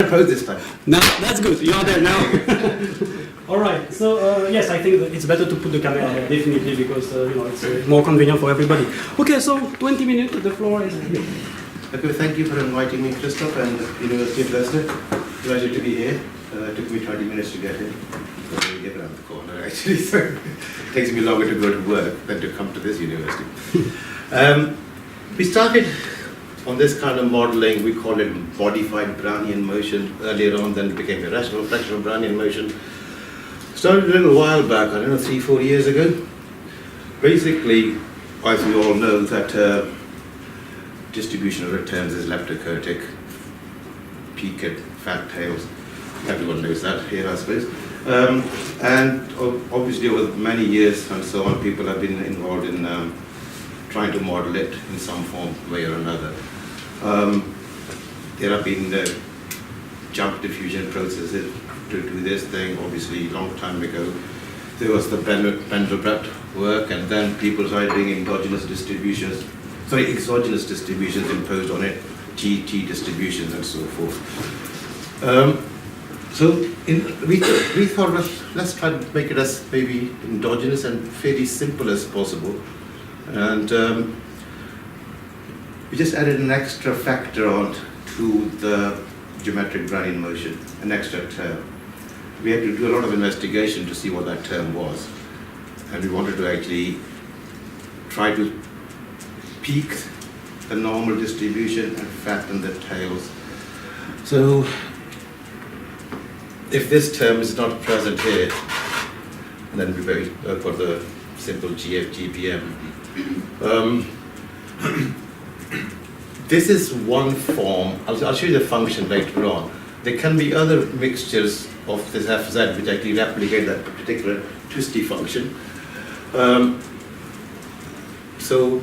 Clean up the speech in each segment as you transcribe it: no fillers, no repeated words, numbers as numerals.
pose this time. No, that's good. You are there now. All right. So yes, I think that it's better to put the camera there, definitely, because it's more convenient for everybody. Okay, so 20 minutes. The floor is here. Okay, thank you for inviting me, Christoph, and University of Leicester. Pleasure to be here. It took me 20 minutes to get here. So we get around the corner, actually. So it takes me longer to go to work than to come to this university. We started on this kind of modeling. We call it modified Brownian motion earlier on, then it became irrational, fractional Brownian motion. Started a little while back, I don't know, 3-4 years ago. Basically, as we all know, that distribution of returns is leptokurtic, peak at fat tails. Everyone knows that here, I suppose. And obviously, over many years and so on, people have been involved in trying to model it in some form, way or another. There have been jump diffusion processes to do this thing. Obviously, a long time ago, there was the Pendelbrett work, and then people started doing exogenous distributions imposed on it, GT distributions and so forth. So we thought, let's try to make it as maybe endogenous and fairly simple as possible. And we just added an extra factor on to the geometric Brownian motion, an extra term. We had to do a lot of investigation to see what that term was. And we wanted to actually try to peak the normal distribution and flatten the tails. So if this term is not present here, then we very for the simple GF GPM. This is one form. I'll show you the function later on. There can be other mixtures of this FZ which actually replicate that particular twisty function. So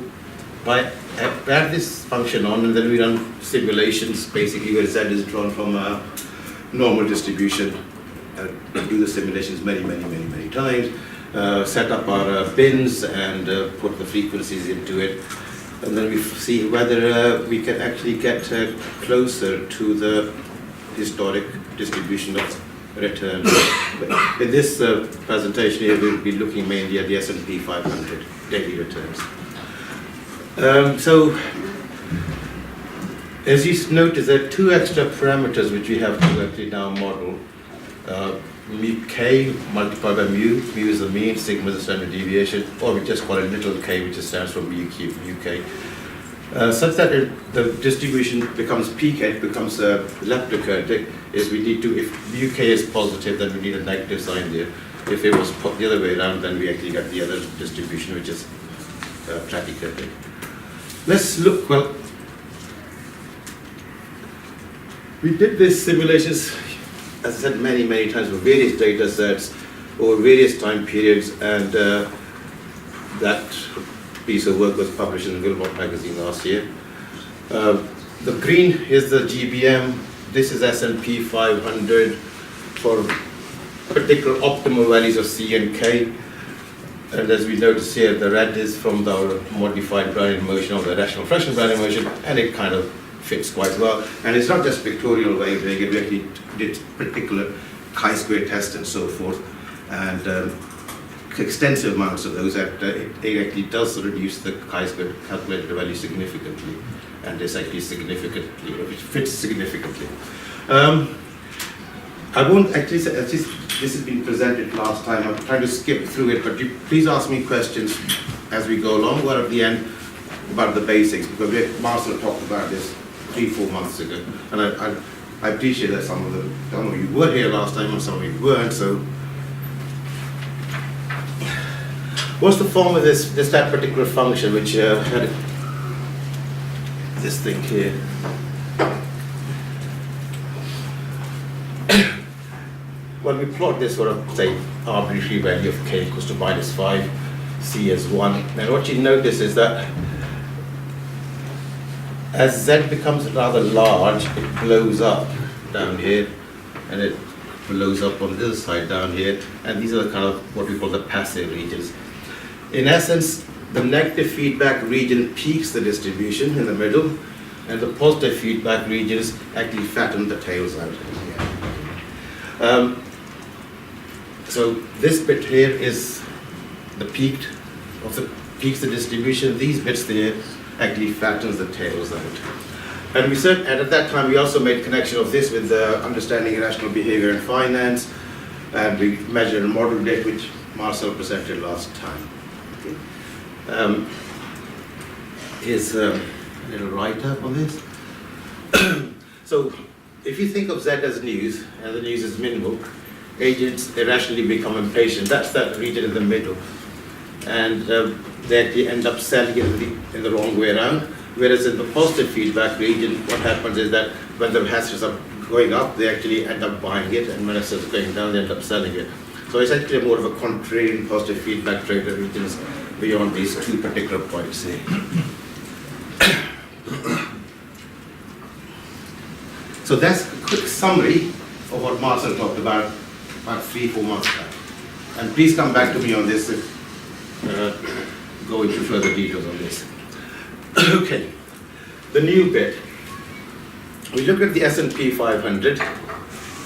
by add this function on, and then we run simulations basically where Z is drawn from a normal distribution. Do the simulations many times. Set up our bins and put the frequencies into it, and then we see whether we can actually get closer to the historic distribution of returns. In this presentation here, we'll be looking mainly at the S&P 500 daily returns. So, as you notice, there are two extra parameters which we have to actually now model. K multiplied by mu. Mu is the mean, sigma is the standard deviation, or we just call it little k, which stands for mu cube, mu k. Such that the distribution becomes peak, it becomes leptokurtic, is we need to, if mu k is positive, then we need a negative sign there. If it was the other way around, then we actually get the other distribution, which is platykurtic. Let's look, well, we did these simulations, as I said, many times for various data sets over various time periods, and that piece of work was published in the Wilmot magazine last year. The green is the GBM. This is S&P 500 for particular optimal values of C and K. And as we notice here, the red is from the modified Brownian motion or the irrational fractional Brownian motion, and it kind of fits quite well. And it's not just pictorial way of doing it, we actually did particular chi-square tests and so forth, and extensive amounts of those. That it actually does reduce the chi-square calculated value significantly, and this actually significantly, it fits significantly. I won't actually say, this has been presented last time. I'm trying to skip through it, but please ask me questions as we go along, or at the end about the basics, because Marcel talked about this 3-4 months ago, and I appreciate that some of you were here last time and some of you weren't. So what's the form of that particular function which had this thing here? Well, we plot this sort of, say, arbitrary value of k equals to -5, c as 1, and what you notice is that as z becomes rather large, it blows up down here, and it blows up on this side down here, and these are the kind of what we call the passive regions. In essence, the negative feedback region peaks the distribution in the middle, and the positive feedback regions actually flatten the tails out. So this bit here is the peaked of the peaks the distribution. These bits there actually flattens the tails out. And we said, and at that time we also made connection of this with understanding irrational behavior in finance, and we measured and modeled it, which Marcel presented last time. Okay. Here's a little write-up on this. So if you think of Z as news, and the news is minimal, agents irrationally become impatient. That's that region in the middle. And they actually end up selling it in the wrong way around. Whereas in the positive feedback region, what happens is that when the assets are going up, they actually end up buying it, and when assets are going down, they end up selling it. So it's actually more of a contrarian positive feedback trader regions beyond these two particular points here. So that's a quick summary of what Marcel talked about 3-4 months back. And please come back to me on this if go into further details on this. Okay, the new bit. We looked at the S&P 500.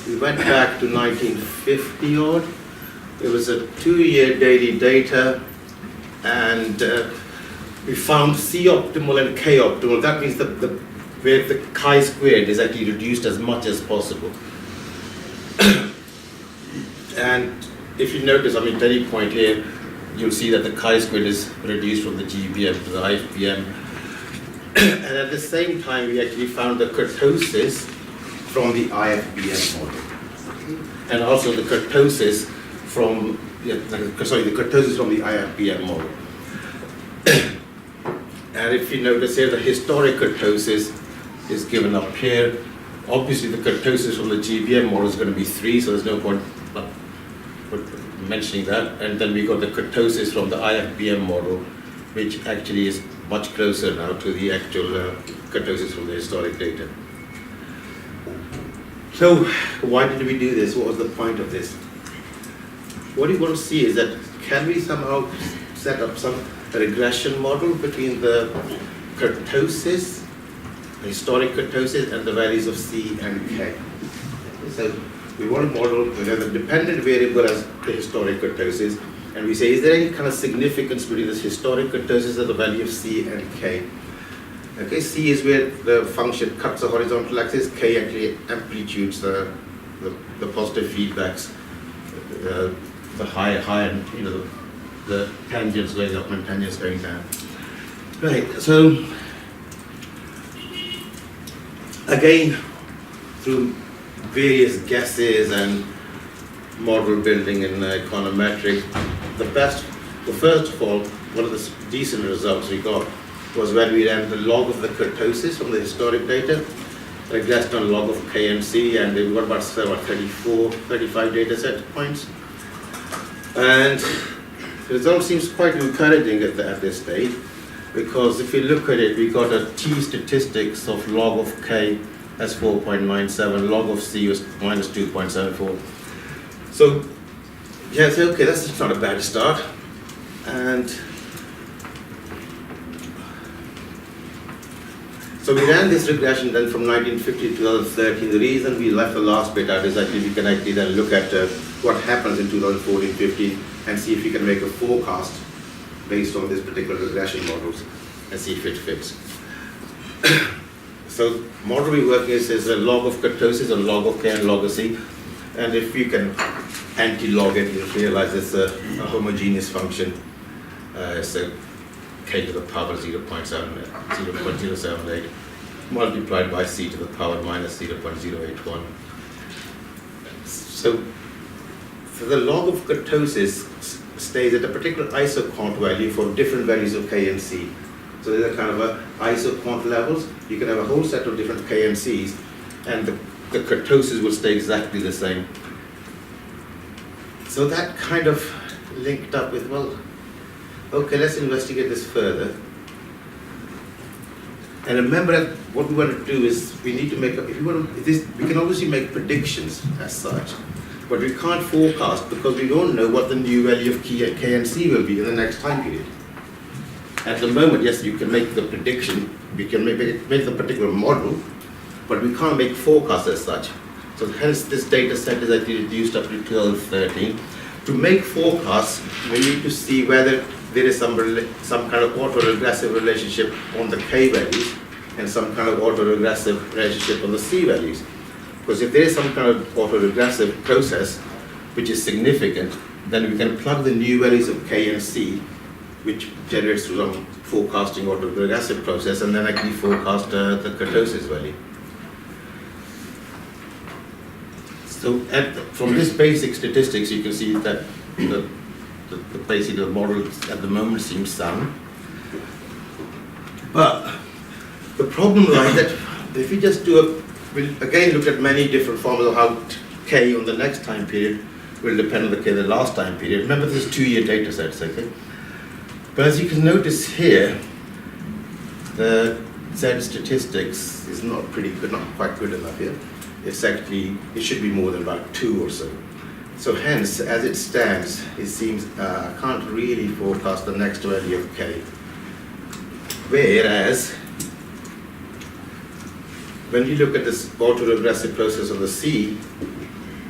We went back to 1950 odd. It was a 2-year daily data, and we found C optimal and K optimal. That means where the chi-squared is actually reduced as much as possible. And if you notice, I mean, at any point here, you'll see that the chi-squared is reduced from the GBM to the IFBM. And at the same time, we actually found the kurtosis from the IFBM model. And also the kurtosis from, the kurtosis from the IFBM model. And if you notice here, the historic kurtosis is given up here. Obviously, the kurtosis from the GBM model is going to be 3, so there's no point mentioning that. And then we got the kurtosis from the IFBM model, which actually is much closer now to the actual kurtosis from the historic data. So why did we do this? What was the point of this? What you want to see is that can we somehow set up some regression model between the kurtosis, the historic kurtosis, and the values of C and K. So we want to model the dependent variable as the historic kurtosis, and we say, is there any kind of significance between this historic kurtosis and the value of C and K? Okay, C is where the function cuts the horizontal axis, K actually amplitudes the positive feedbacks, the higher, you know, the tangents going up and tangents going down. Right, so again, through various guesses and model building and econometric, first of all, one of the decent results we got was when we ran the log of the kurtosis from the historic data, regressed on log of K and C, and we got about 35 data set points. And the result seems quite encouraging at this stage, because if you look at it, we got a T statistics of log of K as 4.97, log of C was minus 2.74. So, yeah, so okay, that's not a bad start. And so we ran this regression then from 1950 to 2013. The reason we left the last bit out is actually we can actually then look at what happens in 2014-15 and see if we can make a forecast based on this particular regression models and see if it fits. So model we're working is a log of kurtosis and log of K and log of C. And if you can anti-log it, you'll realize it's a homogeneous function. So K to the power 0.078 multiplied by C to the power minus 0.081. So the log of kurtosis stays at a particular isoquant value for different values of K and C. So there's a kind of a isoquant levels. You can have a whole set of different K and C's, and the kurtosis will stay exactly the same. So that kind of linked up with, well, okay, let's investigate this further. And remember that what we want to do is we need to make we can obviously make predictions as such, but we can't forecast because we don't know what the new value of K and C will be in the next time period. at the moment, yes, you can make the prediction, we can make the particular model, but we can't make forecasts as such. So hence this data set is actually reduced up to 2013. To make forecasts, we need to see whether there is some kind of autoregressive relationship on the K values and some kind of autoregressive relationship on the C values. Because if there is some kind of autoregressive process which is significant, then we can plug the new values of K and C, which generates some forecasting autoregressive process, and then actually forecast the kurtosis value. So from this basic statistics, you can see that basically the model at the moment seems sound. But the problem lies that if you just we'll again look at many different forms of how K on the next time period will depend on the K the last time period. Remember, this is 2-year data sets, okay? But as you can notice here, the Z statistics is not quite good enough here. It should be more than about 2 or so. So hence, as it stands, it seems I can't really forecast the next value of K. Whereas, when you look at this autoregressive process of the C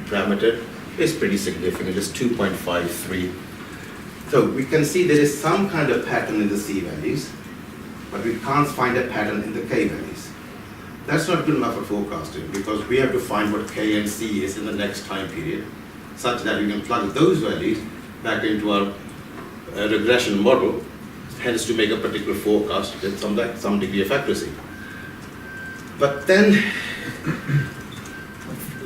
parameter, it's pretty significant, it's 2.53. So we can see there is some kind of pattern in the C values, but we can't find a pattern in the K values. That's not good enough for forecasting, because we have to find what K and C is in the next time period, such that we can plug those values back into our regression model, hence to make a particular forecast with some degree of accuracy. But then,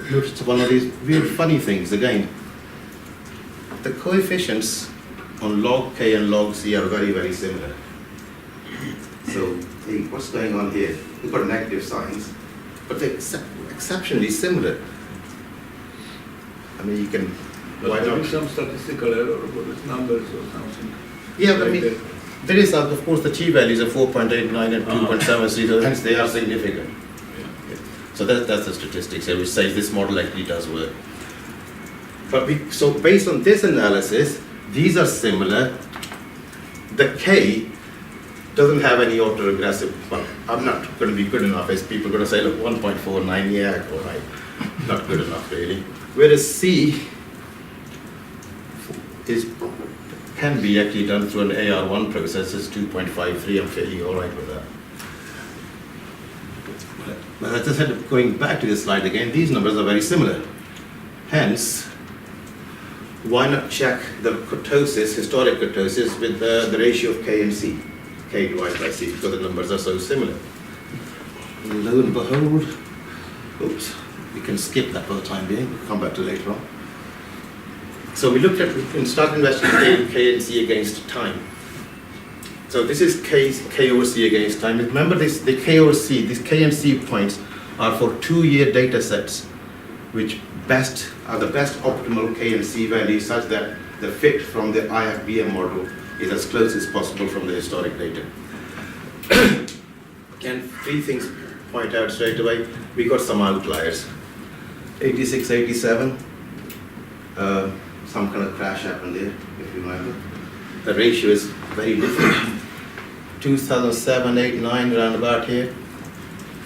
it's one of these weird funny things again. The coefficients on log K and log C are very, very similar. So, hey, what's going on here? We've got negative signs, but they're exceptionally similar. I mean, you can. But why there not? is some statistical error with numbers or something. Yeah, like I mean, that. there is, of course, the T values are 4.89 and 2.73, so hence they are significant. Yeah. So that's the statistics here, which says this model actually does work. But so based on this analysis, these are similar. The K doesn't have any autoregressive, but I'm not going to be good enough as people are going to say, look, 1.49, yeah, all right, not good enough really. Whereas C can be actually done through an AR1 process, it's 2.53, I'm fairly all right with that. But as I said, going back to this slide again, these numbers are very similar. Hence, why not check the kurtosis, historic kurtosis, with the ratio of K and C, K divided by C, because the numbers are so similar. And lo and behold, oops, we can skip that for the time being, we'll come back to later on. So we looked at, we can start investigating K and C against time. So this is K over C against time. Remember this, the K over C, these K and C points are for 2-year data sets, which are the best optimal K and C values, such that the fit from the IFBM model is as close as possible from the historic data. Can 3 things point out straight away? We got some outliers. 86, 87, some kind of crash happened there, if you remember. The ratio is very different. 2007, 8, 9, around about here.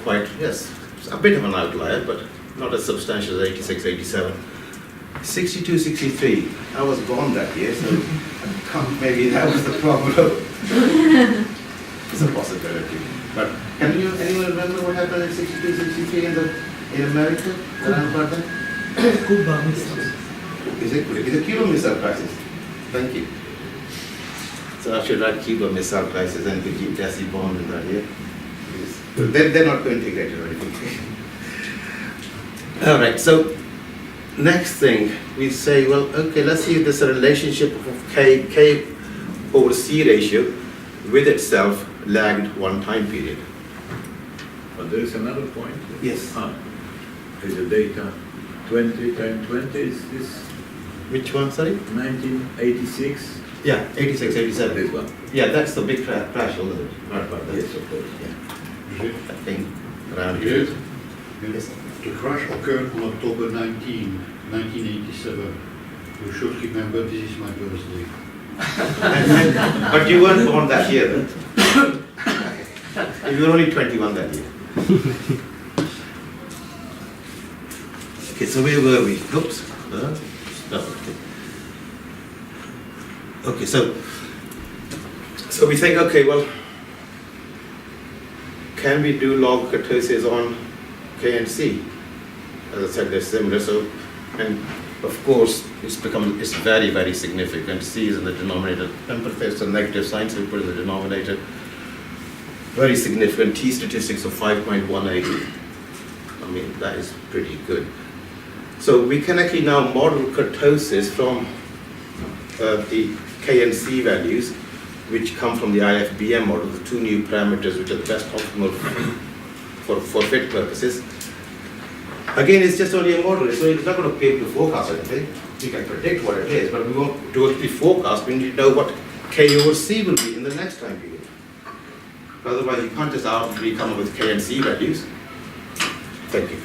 Quite, yes, it's a bit of an outlier, but not as substantial as 86, 87. 62, 63, I was born that year, so maybe that was the problem. It's a possibility. But anyone remember what happened in 62, 63 in America? Around about then? Cuba missile. Is it Cuba Missile Crisis? Thank you. So I should write Cuba Missile Crisis and we keep Dhesi bomb in that year. They're not co-integrated or anything. All right, so next thing, we say, well, okay, let's see if there's a relationship of K over C ratio with itself lagged one time period. But there is another point. Yes. Is the data 20 times 20, is this Which one, sorry? 1986? Yeah, 86, 87. This one? Yeah, that's the big crash, wasn't it? Right about that. Yes, of course. Yeah. That thing around here. Yes. Yes. The crash occurred on October 19, 1987. You should remember this is my birthday. But you weren't born that year, though. You were only 21 that year. Okay, so where were we? Oops. No, okay. Okay, so we think, okay, well, can we do log kurtosis on K and C? As I said, they're similar. So, and of course, it's very, very significant. C is in the denominator. Emphasis on negative sign, so we put it in the denominator. Very significant. T statistics of 5.18. I mean, that is pretty good. So we can actually now model kurtosis from the K and C values, which come from the IFBM model, the two new parameters which are the best optimal for fit purposes. Again, it's just only a model, so it's not going to be able to forecast anything. We can predict what it is, but we won't do it forecast. We need to know what K over C will be in the next time period. Otherwise, you can't just arbitrarily come up with K and C values. Thank you.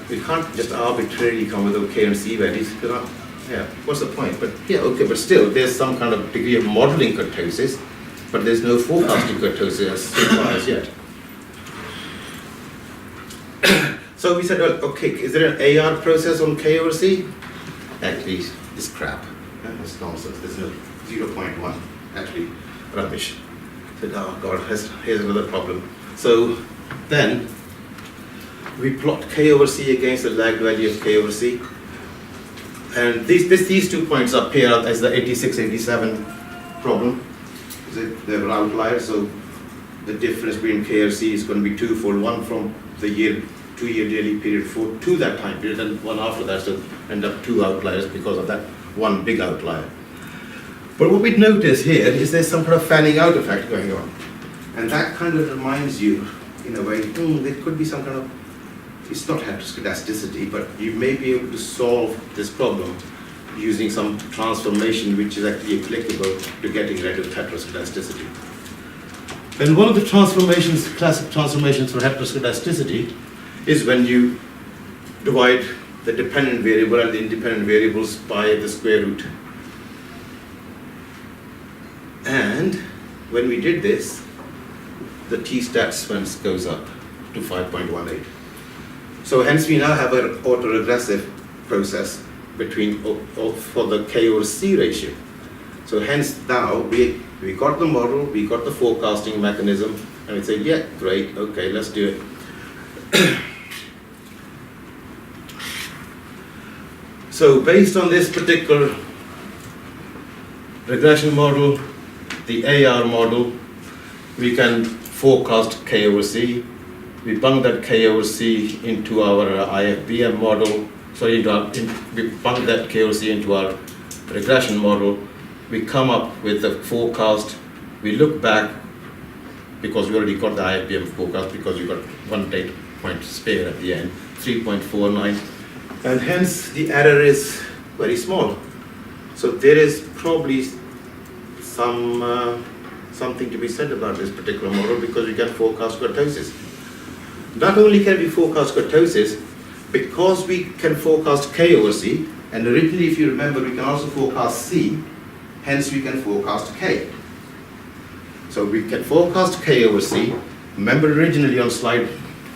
We can't just arbitrarily come with K and C values. Yeah, what's the point? But yeah, okay, but still, there's some kind of degree of modeling kurtosis, but there's no forecasting kurtosis as far as yet. So we said, well, okay, is there an AR process on K over C? Actually, it's crap. That's nonsense. There's no 0.1. Actually, rubbish. Said, oh God, here's another problem. So then we plot K over C against the lagged value of K over C. And these 2 points appear as the 86-87 problem. They were outliers, so the difference between K and C is going to be twofold. One from the 2-year daily period to that time period, and one after that, so end up 2 outliers because of that one big outlier. But what we notice here is there's some kind of fanning out effect going on. And that kind of reminds you, in a way, there could be some kind of, it's not heteroscedasticity, but you may be able to solve this problem using some transformation which is actually applicable to getting rid of heteroscedasticity. And one of the transformations, classic transformations for heteroscedasticity, is when you divide the dependent variable and the independent variables by the square root. And when we did this, the t-stat goes up to 5.18. So hence we now have an autoregressive process between for the K over C ratio. So hence now we got the model, we got the forecasting mechanism, and we say, yeah, great, okay, let's do it. So based on this particular regression model, the AR model, we can forecast K over C. We bung that K over C into our IFBM model. We bung that K over C into our regression model. We come up with the forecast. We look back, because we already got the IFBM forecast, because we got 1 data point spare at the end, 3.49. And hence the error is very small. So there is probably something to be said about this particular model, because we can forecast kurtosis. Not only can we forecast kurtosis, because we can forecast K over C, and originally, if you remember, we can also forecast C, hence we can forecast K. So we can forecast K over C. Remember originally on slide,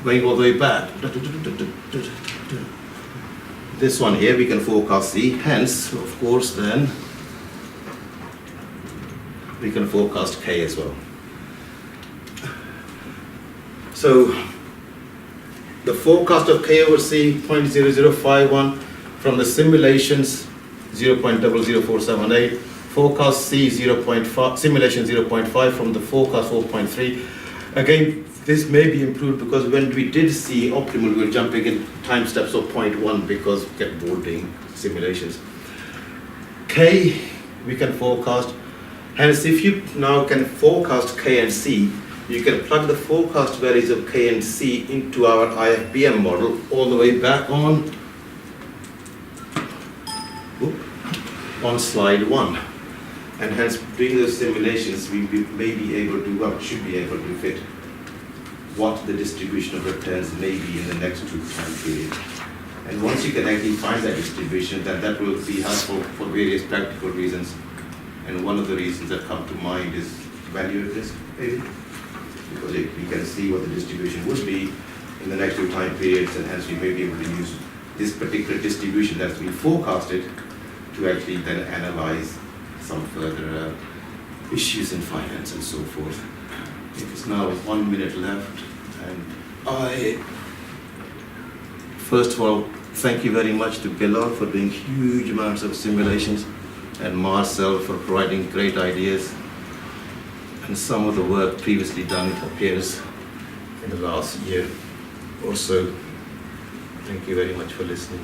going all the way back, this one here, we can forecast C, hence, of course, then, we can forecast K as well. So, the forecast of K over C, 0.0051, from the simulations, 0.00478, forecast C, 0.5, simulation 0.5, from the forecast 4.3. Again, this may be improved, because when we did see optimal, we were jumping in time steps of 0.1 because we get bored doing simulations. K, we can forecast. Hence, if you now can forecast K and C, you can plug the forecast values of K and C into our IFBM model all the way back on slide 1. And hence, doing those simulations, we may be able to, well, should be able to fit what the distribution of returns may be in the next 2 time periods. And once you can actually find that distribution, then that will be helpful for various practical reasons. And one of the reasons that come to mind is value at risk, maybe. Because we can see what the distribution would be in the next 2 time periods, and hence we may be able to use this particular distribution that's been forecasted to actually then analyze some further issues in finance and so forth. It's now 1 minute left, and I, first of all, thank you very much to Pilar for doing huge amounts of simulations, and Marcel for providing great ideas, and some of the work previously done appears in the last year or so. Thank you very much for listening.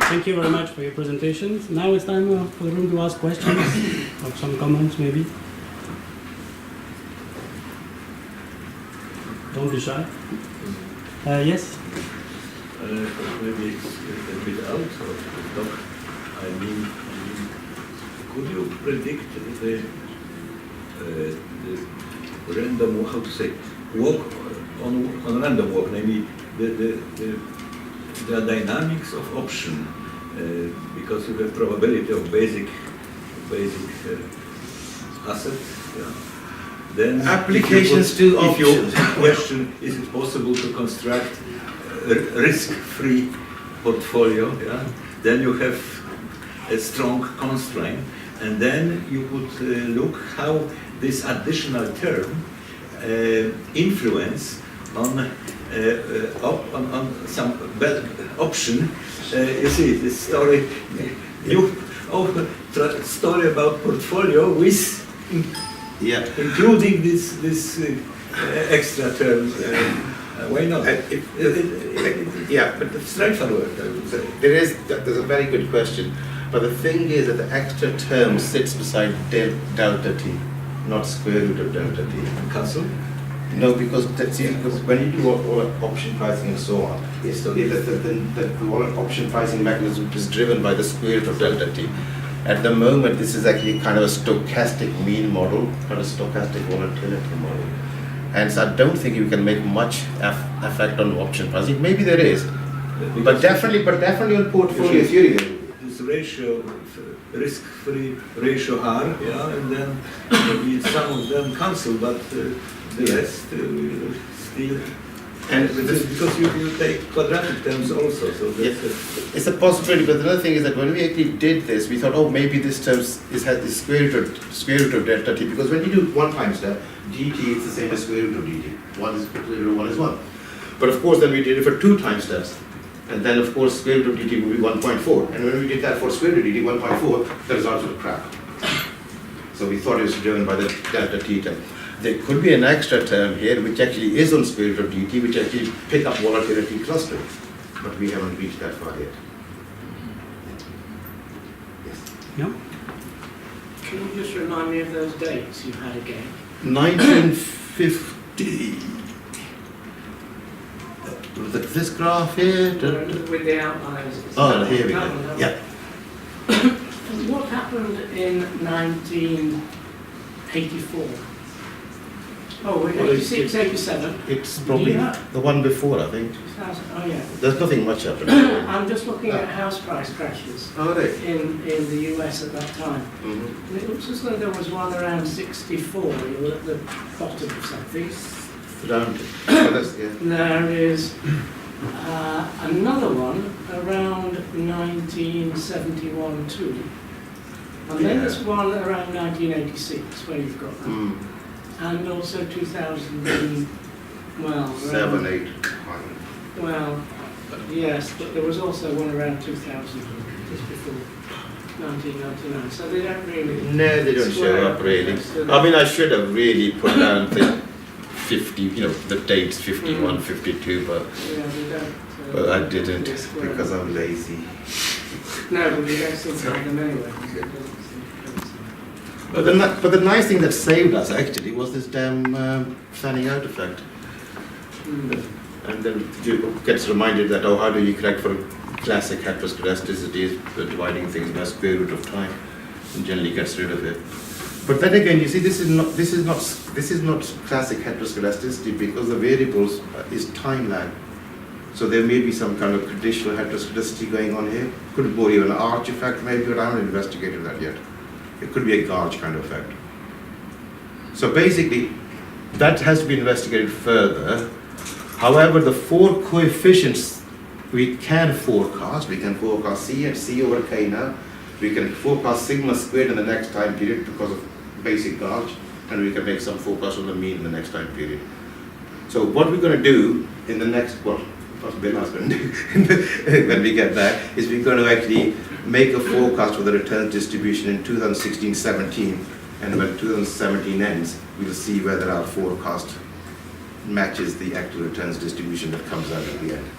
Thank you very much for your presentations. Now it's time for the room to ask questions or some comments maybe. Don't be shy. Yes? Maybe it's a bit out of the talk. I mean, could you predict the random, how to say, walk on random walk, maybe the dynamics of option, because you have probability of basic asset. Yeah. Then Applications to if you options. question, is it possible to construct a risk-free portfolio? Yeah. Then you have a strong constraint, and then you could look how this additional term influence on some option. You see this story. Story about portfolio with including this extra term. Why not? Yeah, but Straightforward, I would say. there's a very good question. But the thing is that the extra term sits beside delta t, not square root of delta t. Cancel? No, because when you do all option pricing and so on, the all option pricing mechanism is driven by the square root of delta t. At the moment, this is actually kind of a stochastic mean model, not a stochastic volatility model. And so I don't think you can make much effect on option pricing. Maybe there is, but definitely on portfolio theory. This ratio, risk-free ratio R, yeah, and then maybe some of them cancel, but the rest will still. And because you take quadratic terms also, so that's it's a possibility. But the other thing is that when we actually did this, we thought, oh, maybe this term has the square root of delta t. Because when you do 1 time step, dt is the same as square root of dt. 1 is 0, 1 is 1. But of course, then we did it for 2 time steps. And then, of course, square root of dt would be 1.4. And when we did that for square root of dt, 1.4, the results were crap. So we thought it was driven by the delta t term. There could be an extra term here, which actually is on square root of dt, which actually pick up volatility clustering. But we haven't reached that far yet. Yes. Yeah? Can you just remind me of those dates you had again? 1950. This graph here. With the outlines. Oh, here we go. That one. Yeah. What happened in 1984? Oh, wait, 86, 87. It's probably the one before, I think. 2000, oh yeah. There's nothing much happened. I'm just looking at house price crashes Oh, right. in the US at that time. Mm-hmm. And it looks as though there was one around 64. You were at the bottom of something. Around. There is another one around 1971 too. And then there's one around 1986 where you've got that. Mm. And also 2000, well, 7, 8. well, yes, but there was also one around 2000, just before 1999. So they don't really. No, they don't show up really. I mean, I should have really put down the 50, the dates 51, 52, but Yeah, they don't. but I didn't they square because up. I'm lazy. No, but we don't seem to have them anyway. But the nice thing that saved us actually was this damn fanning out effect. And then you gets reminded that, oh, how do you correct for classic heteroscedasticity, dividing things by square root of time, and generally gets rid of it. But then again, you see, this is not classic heteroscedasticity because the variables is time lag. So there may be some kind of conditional heteroscedasticity going on here. Could be more even an arch effect maybe, but I haven't investigated that yet. It could be a gauge kind of effect. So basically, that has to be investigated further. However, the 4 coefficients we can forecast. We can forecast C and C over K now. We can forecast sigma squared in the next time period because of basic gauge, and we can make some forecast on the mean in the next time period. So what we're going to do in the next, well, what Bill is going to do when we get back, is we're going to actually make a forecast for the returns distribution in 2016-17, and when 2017 ends, we'll see whether our forecast matches the actual returns distribution that comes out at the end.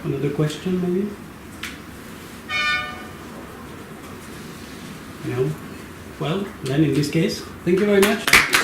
Another question, maybe? No? Well, then in this case, thank you very much.